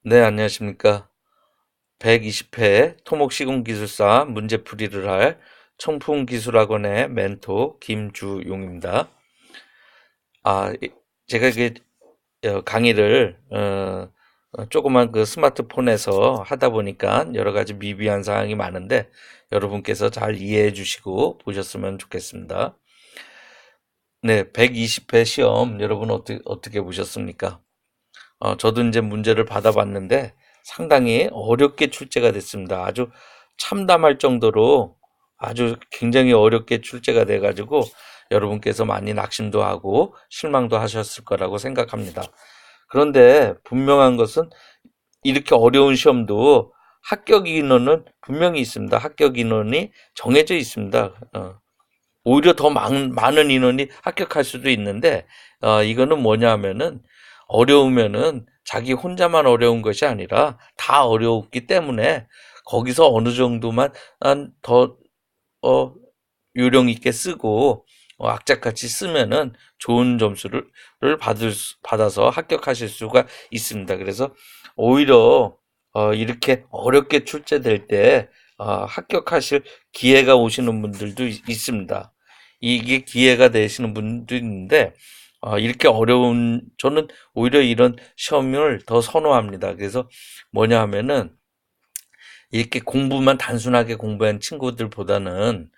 네, 안녕하십니까. 120회 토목시공기술사 문제풀이를 할 청풍기술학원의 멘토 김주용입니다. 아, 제가 이게 강의를 조그만 그 스마트폰에서 하다 보니까 여러 가지 미비한 사항이 많은데 여러분께서 잘 이해해 주시고 보셨으면 좋겠습니다. 네, 120회 시험 여러분 어떻게 보셨습니까? 저도 이제 문제를 받아봤는데 상당히 어렵게 출제가 됐습니다. 아주 참담할 정도로 아주 굉장히 어렵게 출제가 돼가지고 여러분께서 많이 낙심도 하고 실망도 하셨을 거라고 생각합니다. 그런데 분명한 것은 이렇게 어려운 시험도 합격 인원은 분명히 있습니다. 합격 인원이 정해져 있습니다. 오히려 더 많은 인원이 합격할 수도 있는데 이거는 뭐냐 하면은 어려우면은 자기 혼자만 어려운 것이 아니라 다 어려웠기 때문에 거기서 어느 정도만 더 어, 요령 있게 쓰고 악착같이 쓰면은 좋은 점수를 받아서 합격하실 수가 있습니다. 그래서 오히려 이렇게 어렵게 출제될 때 합격하실 기회가 오시는 분들도 있습니다. 이게 기회가 되시는 분도 있는데 이렇게 어려운 저는 오히려 이런 시험을 더 선호합니다. 그래서 뭐냐 하면은 이렇게 공부만 단순하게 공부한 친구들보다는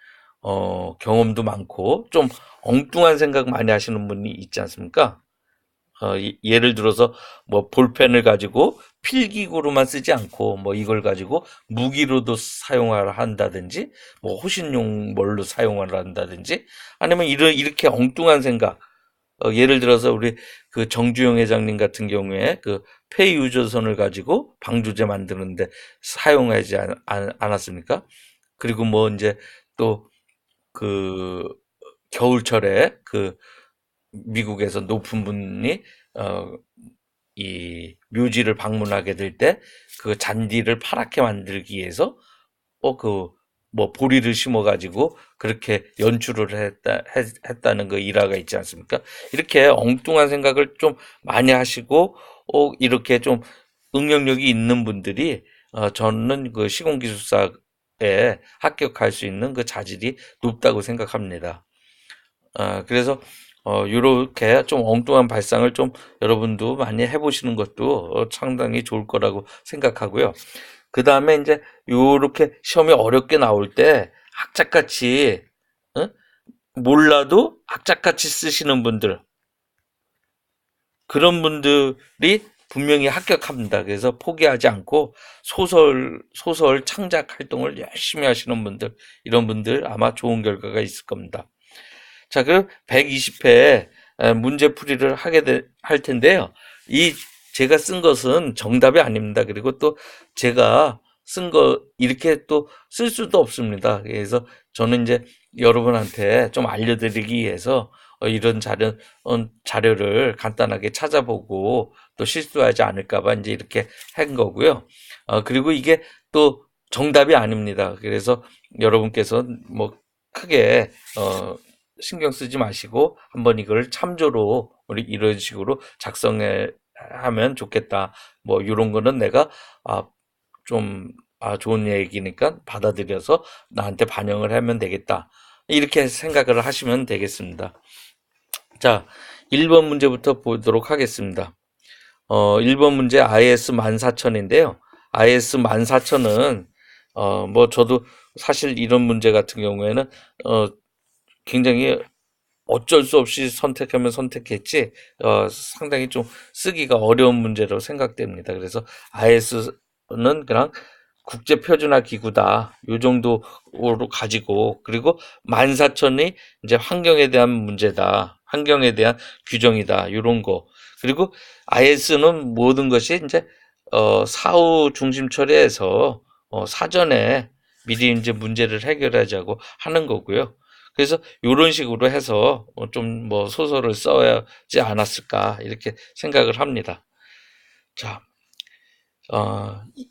경험도 많고 좀 엉뚱한 생각 많이 하시는 분이 있지 않습니까? 예를 들어서 뭐 볼펜을 가지고 필기구로만 쓰지 않고 뭐 이걸 가지고 무기로도 사용을 한다든지 뭐 호신용 뭘로 사용을 한다든지 아니면 이렇게 엉뚱한 생각 예를 들어서 우리 그 정주영 회장님 같은 경우에 그 폐유조선을 가지고 방조제 만드는데 사용하지 않았습니까? 그리고 뭐 이제 또 그 겨울철에 그 미국에서 높은 분이 어, 이 묘지를 방문하게 될 때 그 잔디를 파랗게 만들기 위해서 그 뭐 보리를 심어가지고 그렇게 연출을 했다는 그 일화가 있지 않습니까? 이렇게 엉뚱한 생각을 좀 많이 하시고 이렇게 좀 응용력이 있는 분들이 저는 그 시공기술사에 합격할 수 있는 그 자질이 높다고 생각합니다. 그래서 요렇게 좀 엉뚱한 발상을 좀 여러분도 많이 해보시는 것도 상당히 좋을 거라고 생각하고요. 그 다음에 이제 요렇게 시험이 어렵게 나올 때 악착같이 어? 몰라도 악착같이 쓰시는 분들 그런 분들이 분명히 합격합니다. 그래서 포기하지 않고 소설 창작 활동을 열심히 하시는 분들 이런 분들 아마 좋은 결과가 있을 겁니다. 자, 그럼 120회 문제풀이를 할 텐데요. 이 제가 쓴 것은 정답이 아닙니다. 그리고 또 제가 쓴 거 이렇게 또 쓸 수도 없습니다. 그래서 저는 이제 여러분한테 좀 알려드리기 위해서 이런 자료를 간단하게 찾아보고 또 실수하지 않을까 봐 이제 이렇게 한 거고요. 그리고 이게 또 정답이 아닙니다. 그래서 여러분께서 뭐 크게 신경 쓰지 마시고 한번 이걸 참조로 우리 이런 식으로 작성해 하면 좋겠다. 뭐 이런 거는 내가 아, 좀 좋은 얘기니까 받아들여서 나한테 반영을 하면 되겠다. 이렇게 생각을 하시면 되겠습니다. 자, 1번 문제부터 보도록 하겠습니다. 1번 문제 IS 14,000인데요. IS 14,000은 뭐 저도 사실 이런 문제 같은 경우에는 어, 굉장히 어쩔 수 없이 선택하면 선택했지 상당히 좀 쓰기가 어려운 문제로 생각됩니다. 그래서 IS는 그냥 국제 표준화 기구다. 요 정도로 가지고 그리고 14,000이 이제 환경에 대한 문제다. 환경에 대한 규정이다. 요런 거. 그리고 IS는 모든 것이 이제 사후 중심 처리해서 사전에 미리 이제 문제를 해결하자고 하는 거고요. 그래서 요런 식으로 해서 좀 뭐 소설을 써야지 않았을까 이렇게 생각을 합니다. 자,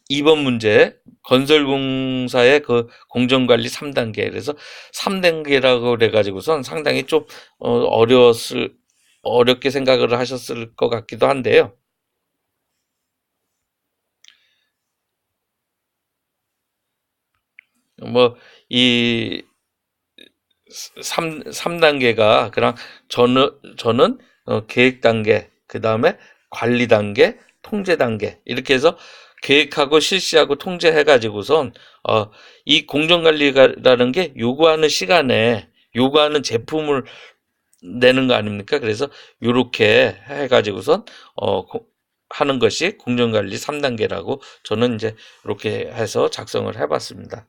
2번 문제 건설공사의 그 공정관리 3단계 그래서 3단계라고 그래가지고선 상당히 좀 어렵게 생각을 하셨을 것 같기도 한데요. 뭐, 이 삼단계가 그냥 저는 계획 단계, 그 다음에 관리 단계, 통제 단계 이렇게 해서 계획하고 실시하고 통제해가지고선 이 공정관리라는 게 요구하는 시간에 요구하는 제품을 내는 거 아닙니까? 그래서 요렇게 해가지고선 하는 것이 공정관리 3단계라고 저는 이제 이렇게 해서 작성을 해봤습니다.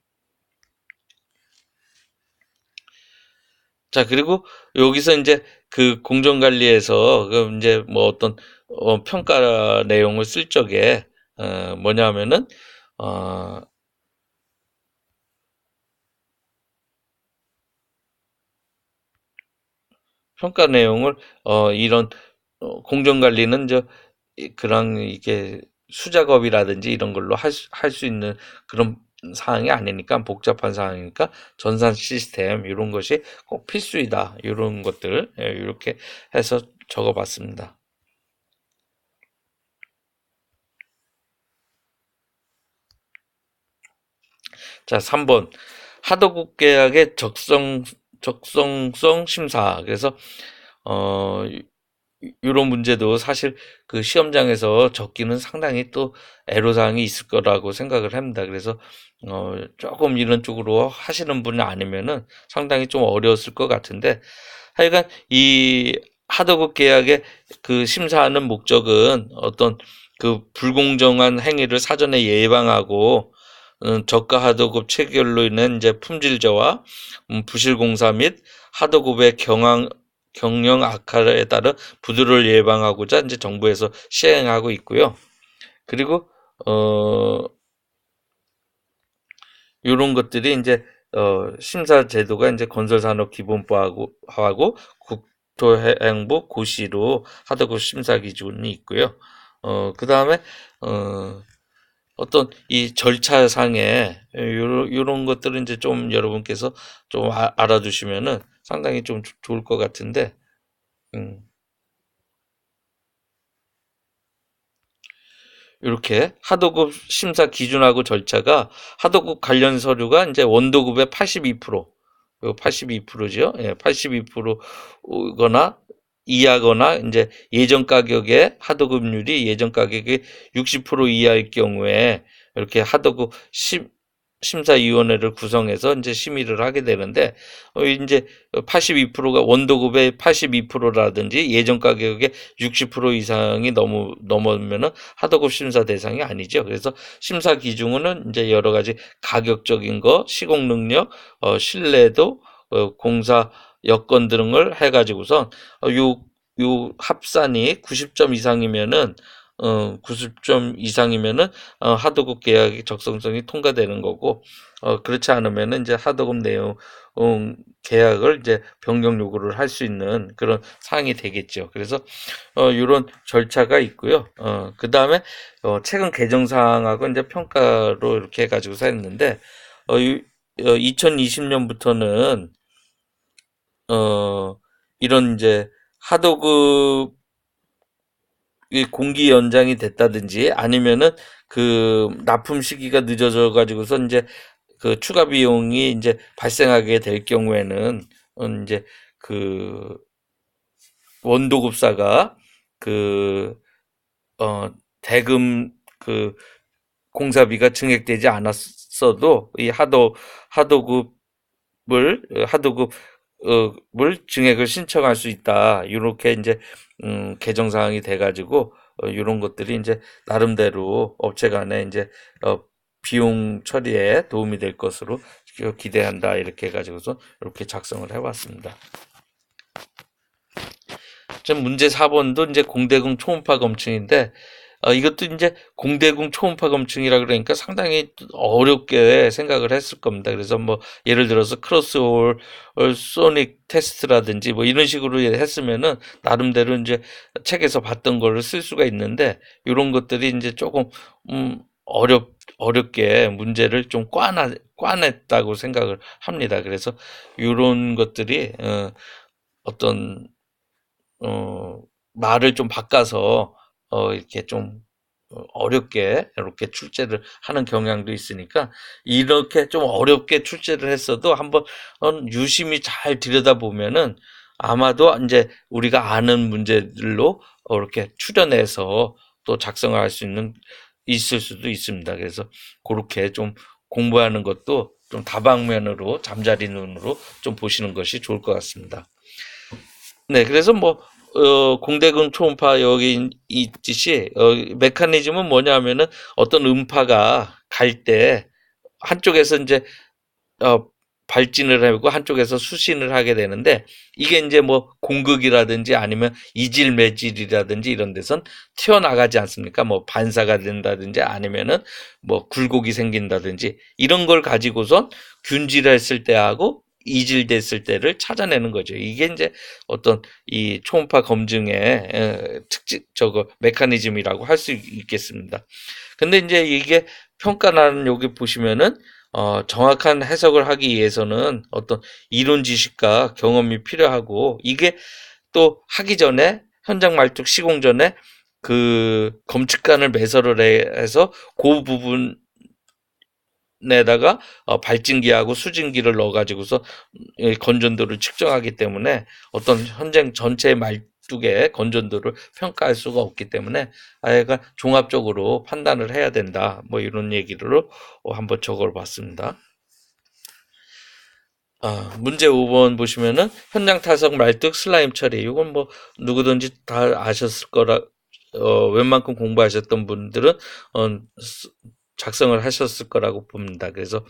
자, 그리고 여기서 이제 그 공정관리에서 그 이제 뭐 어떤 평가 내용을 쓸 적에 뭐냐면은 어, 평가 내용을 이런 공정관리는 그런 이게 수작업이라든지 이런 걸로 할 수 있는 그런 사항이 아니니까 복잡한 사항이니까 전산 시스템 이런 것이 꼭 필수이다. 이런 것들 이렇게 해서 적어봤습니다. 자, 3번 하도급 계약의 적성성 심사. 그래서 어 요런 문제도 사실 그 시험장에서 적기는 상당히 또 애로사항이 있을 거라고 생각을 합니다. 그래서 조금 이런 쪽으로 하시는 분이 아니면은 상당히 좀 어려웠을 것 같은데 하여간 이 하도급 계약의 그 심사하는 목적은 어떤 그 불공정한 행위를 사전에 예방하고 저가 하도급 체결로 인한 이제 품질 저하, 부실 공사 및 하도급의 경영 악화에 따른 부도를 예방하고자 이제 정부에서 시행하고 있고요. 그리고 어 요런 것들이 이제 심사 제도가 이제 건설산업기본법하고 국토해양부 고시로 하도급 심사 기준이 있고요. 그다음에 어 어떤 이 절차상에 요런 것들은 이제 좀 여러분께서 좀 알아두시면은 상당히 좀 좋을 것 같은데 음. 이렇게 하도급 심사 기준하고 절차가 하도급 관련 서류가 이제 원도급의 82%, 82%죠. 예, 82%거나 이하거나 이제 예전 가격의 하도급률이 예전 가격의 60% 이하일 경우에 이렇게 하도급 심사위원회를 구성해서 이제 심의를 하게 되는데 이제 82%가 원도급의 82%라든지 예전 가격의 60% 이상이 넘으면은 하도급 심사 대상이 아니죠. 그래서 심사 기준은 이제 여러 가지 가격적인 거, 시공 능력, 신뢰도, 공사 여건 등을 해가지고선 요 합산이 90점 이상이면은 90점 이상이면은 하도급 계약의 적성성이 통과되는 거고 그렇지 않으면은 이제 하도급 내용 계약을 이제 변경 요구를 할 수 있는 그런 사항이 되겠죠. 그래서 요런 절차가 있고요. 그다음에 최근 개정 사항하고 이제 평가로 이렇게 해 가지고서 했는데 2020년부터는 어 이런 이제 하도급 이 공기 연장이 됐다든지 아니면은 그 납품 시기가 늦어져 가지고서 이제 그 추가 비용이 이제 발생하게 될 경우에는 이제 그 원도급사가 그 대금 그 공사비가 증액되지 않았어도 이 하도급을 증액을 신청할 수 있다. 이렇게 이제 개정 사항이 돼 가지고 이런 것들이 이제 나름대로 업체 간에 이제 비용 처리에 도움이 될 것으로 기대한다. 이렇게 해 가지고서 이렇게 작성을 해 왔습니다. 좀 문제 4번도 이제 공대공 초음파 검증인데 이것도 이제 공대공 초음파 검증이라 그러니까 상당히 어렵게 생각을 했을 겁니다. 그래서 뭐 예를 들어서 크로스홀 소닉 테스트라든지 뭐 이런 식으로 했으면은 나름대로 이제 책에서 봤던 거를 쓸 수가 있는데 이런 것들이 이제 조금 어렵게 문제를 좀 꽈냈다고 생각을 합니다. 그래서 이런 것들이 어떤 말을 좀 바꿔서 이렇게 좀 어렵게 이렇게 출제를 하는 경향도 있으니까 이렇게 좀 어렵게 출제를 했어도 한번 유심히 잘 들여다보면은 아마도 이제 우리가 아는 문제들로 이렇게 추려내서 또 작성을 할 수 있을 수도 있습니다. 그래서 그렇게 좀 공부하는 것도 좀 다방면으로 잠자리 눈으로 좀 보시는 것이 좋을 것 같습니다. 네, 그래서 뭐 공대근 초음파 여기 있듯이 메커니즘은 뭐냐면은 어떤 음파가 갈 때 한쪽에서 이제 어, 발진을 하고 한쪽에서 수신을 하게 되는데 이게 이제 뭐 공극이라든지 아니면 이질 매질이라든지 이런 데선 튀어나가지 않습니까? 뭐 반사가 된다든지 아니면은 뭐 굴곡이 생긴다든지 이런 걸 가지고선 균질했을 때하고 이질됐을 때를 찾아내는 거죠. 이게 이제 어떤 이 초음파 검증의 특징 저거 메커니즘이라고 할 수 있겠습니다. 근데 이제 이게 평가라는 여기 보시면은 정확한 해석을 하기 위해서는 어떤 이론 지식과 경험이 필요하고 이게 또 하기 전에 현장 말뚝 시공 전에 그 검측관을 매설을 해서 그 부분에다가 발진기하고 수증기를 넣어가지고서 건전도를 측정하기 때문에 어떤 현장 전체의 말뚝의 건전도를 평가할 수가 없기 때문에 아예가 종합적으로 판단을 해야 된다. 뭐 이런 얘기를 한번 적어봤습니다. 문제 5번 보시면은 현장 타석 말뚝 슬라임 처리. 이건 뭐 누구든지 다 아셨을 거라 웬만큼 공부하셨던 분들은 작성을 하셨을 거라고 봅니다. 그래서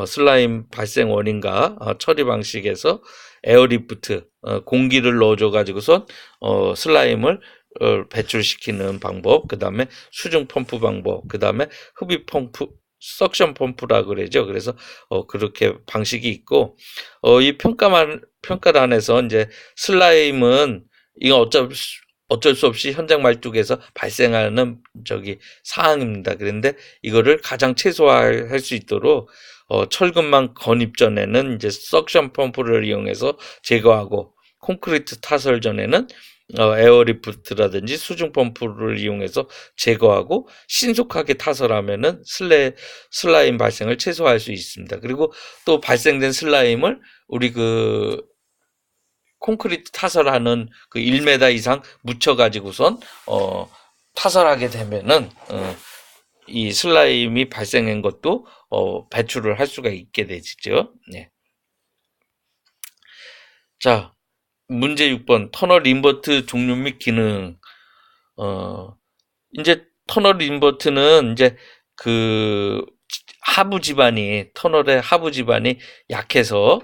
슬라임 발생 원인과 처리 방식에서 에어리프트 공기를 넣어줘 가지고선 슬라임을 배출시키는 방법, 그 다음에 수중 펌프 방법, 그 다음에 흡입 펌프, 석션 펌프라 그러죠. 그래서 그렇게 방식이 있고 이 평가란에서 이제 슬라임은 이거 어쩔 수 없이 현장 말뚝에서 발생하는 저기 사항입니다. 그런데 이거를 가장 최소화할 수 있도록 철근망 건입 전에는 이제 석션 펌프를 이용해서 제거하고 콘크리트 타설 전에는 에어리프트라든지 수중 펌프를 이용해서 제거하고 신속하게 타설하면은 슬라임 발생을 최소화할 수 있습니다. 그리고 또 발생된 슬라임을 우리 그 콘크리트 타설하는 그 1m 이상 묻혀가지고선 타설하게 되면은 이 슬라임이 발생한 것도 배출을 할 수가 있게 되죠. 네. 자, 문제 6번 터널 인버트 종류 및 기능. 이제 터널 인버트는 이제 그 하부 지반이 터널의 하부 지반이 약해서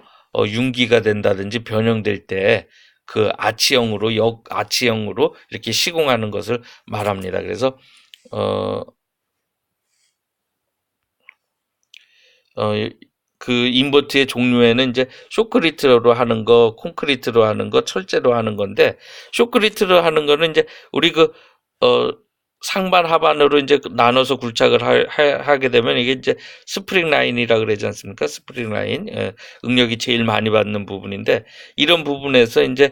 융기가 된다든지 변형될 때 그 아치형으로 역아치형으로 이렇게 시공하는 것을 말합니다. 그래서 그 인버트의 종류에는 이제 쇼크리트로 하는 거, 콘크리트로 하는 거, 철제로 하는 건데 쇼크리트로 하는 거는 이제 우리 그 상반 하반으로 이제 나눠서 굴착을 하게 되면 이게 이제 스프링 라인이라 그러지 않습니까? 스프링 라인 응력이 제일 많이 받는 부분인데 이런 부분에서 이제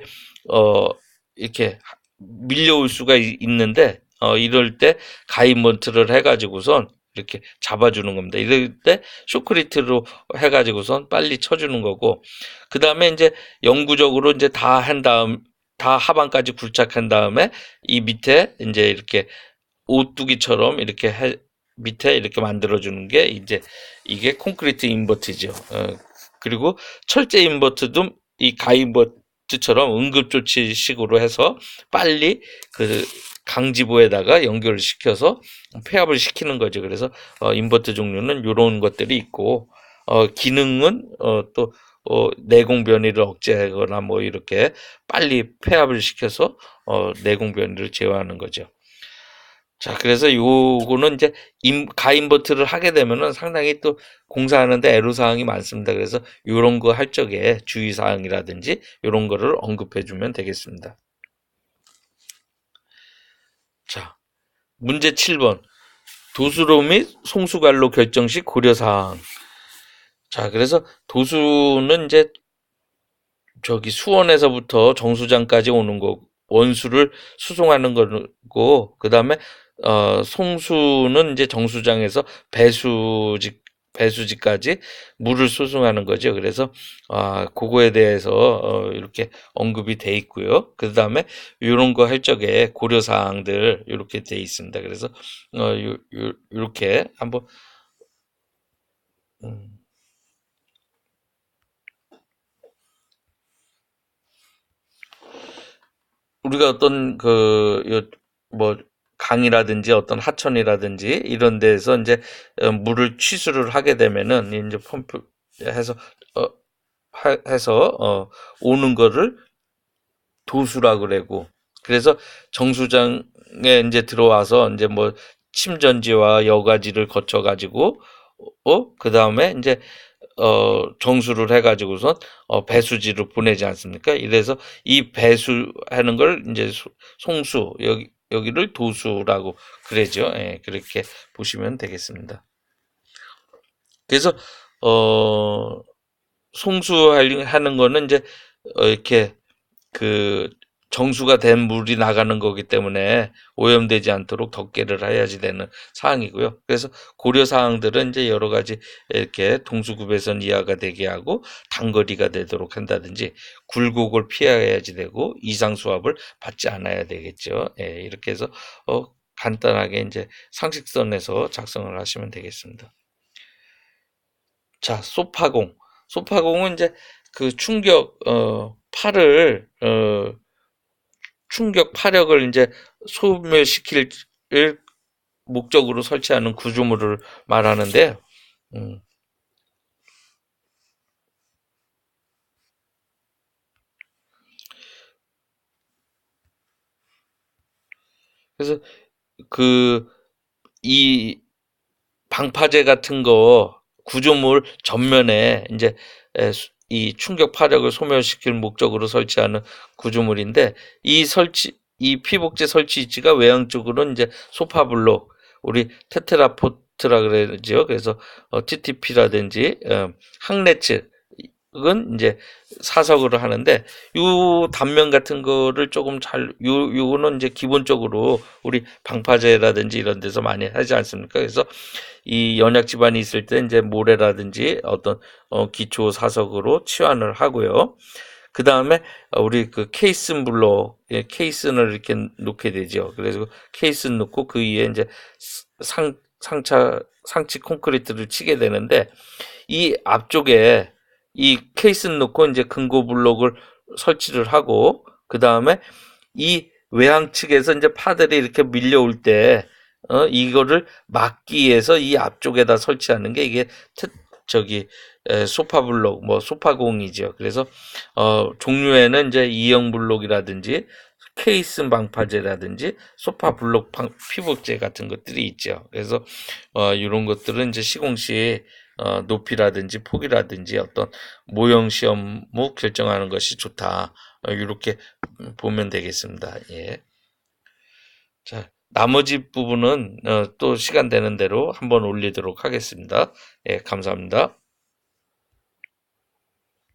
이렇게 밀려올 수가 있는데 이럴 때 가이먼트를 해가지고선 이렇게 잡아주는 겁니다. 이럴 때 쇼크리트로 해가지고선 빨리 쳐주는 거고 그 다음에 이제 영구적으로 이제 다 하반까지 굴착한 다음에 이 밑에 이제 이렇게 오뚜기처럼 이렇게 밑에 이렇게 만들어주는 게 이제 이게 콘크리트 인버트죠. 그리고 철제 인버트도 이 가인버트처럼 응급조치식으로 해서 빨리 그 강지부에다가 연결을 시켜서 폐압을 시키는 거죠. 그래서 인버트 종류는 이런 것들이 있고 기능은 또 내공 변이를 억제하거나 뭐 이렇게 빨리 폐압을 시켜서 내공 변이를 제어하는 거죠. 자, 그래서 요거는 이제 가인버트를 하게 되면은 상당히 또 공사하는데 애로사항이 많습니다. 그래서 요런 거 할 적에 주의사항이라든지 요런 거를 언급해 주면 되겠습니다. 자, 문제 7번. 도수로 및 송수관로 결정 시 고려사항. 자, 그래서 도수는 이제 저기 수원에서부터 정수장까지 오는 거, 원수를 수송하는 거고, 그 다음에 송수는 이제 정수장에서 배수지까지 물을 수송하는 거죠. 그래서 그거에 대해서 이렇게 언급이 돼 있고요. 그다음에 요런 거 할 적에 고려 사항들 이렇게 돼 있습니다. 그래서 요렇게 한번 음, 우리가 어떤 뭐 강이라든지 어떤 하천이라든지 이런 데서 이제 물을 취수를 하게 되면은 이제 펌프 해서 어, 해서 오는 거를 도수라 그러고, 그래서 정수장에 이제 들어와서 이제 뭐 침전지와 여과지를 거쳐 가지고 그 다음에 이제 정수를 해가지고선 배수지로 보내지 않습니까? 이래서 이 배수하는 걸 이제 송수, 여기를 도수라고 그러죠. 예, 그렇게 보시면 되겠습니다. 그래서 어 송수하는 거는 이제 이렇게 그 정수가 된 물이 나가는 거기 때문에 오염되지 않도록 덮개를 해야지 되는 사항이고요. 그래서 고려 사항들은 이제 여러 가지 이렇게 동수급에선 이하가 되게 하고 단거리가 되도록 한다든지 굴곡을 피해야지 되고 이상 수압을 받지 않아야 되겠죠. 예, 이렇게 해서 간단하게 이제 상식선에서 작성을 하시면 되겠습니다. 자, 소파공. 소파공은 이제 그 충격 파력을 이제 소멸시킬 목적으로 설치하는 구조물을 말하는데요. 음, 그래서 그, 이 방파제 같은 거 구조물 전면에 이제 이 충격 파력을 소멸시킬 목적으로 설치하는 구조물인데, 이 피복제 설치 위치가 외형 쪽으로는 이제 소파블록, 우리 테트라포트라 그러죠. 그래서 TTP라든지 항레 측은 이제 사석으로 하는데, 요 단면 같은 거를 조금 요거는 이제 기본적으로 우리 방파제라든지 이런 데서 많이 하지 않습니까? 그래서 이 연약 질환이 있을 때 이제 모래라든지 어떤 기초 사석으로 치환을 하고요. 그 다음에 우리 그 케이슨 블록, 케이슨을 이렇게 놓게 되죠. 그래서 케이슨 놓고 그 위에 이제 상치 콘크리트를 치게 되는데, 이 앞쪽에 이 케이슨 놓고 이제 근고 블록을 설치를 하고, 그 다음에 이 외항 측에서 이제 파들이 이렇게 밀려올 때 이거를 막기 위해서 이 앞쪽에다 설치하는 게 이게 저기 소파 블록, 뭐 소파공이죠. 그래서 종류에는 이제 이형 블록이라든지 케이슨 방파제라든지 소파 블록 피복제 같은 것들이 있죠. 그래서 이런 것들은 이제 시공시 높이라든지 폭이라든지 어떤 모형 시험무 결정하는 것이 좋다. 이렇게 보면 되겠습니다. 예. 자, 나머지 부분은 또 시간 되는 대로 한번 올리도록 하겠습니다. 예, 감사합니다.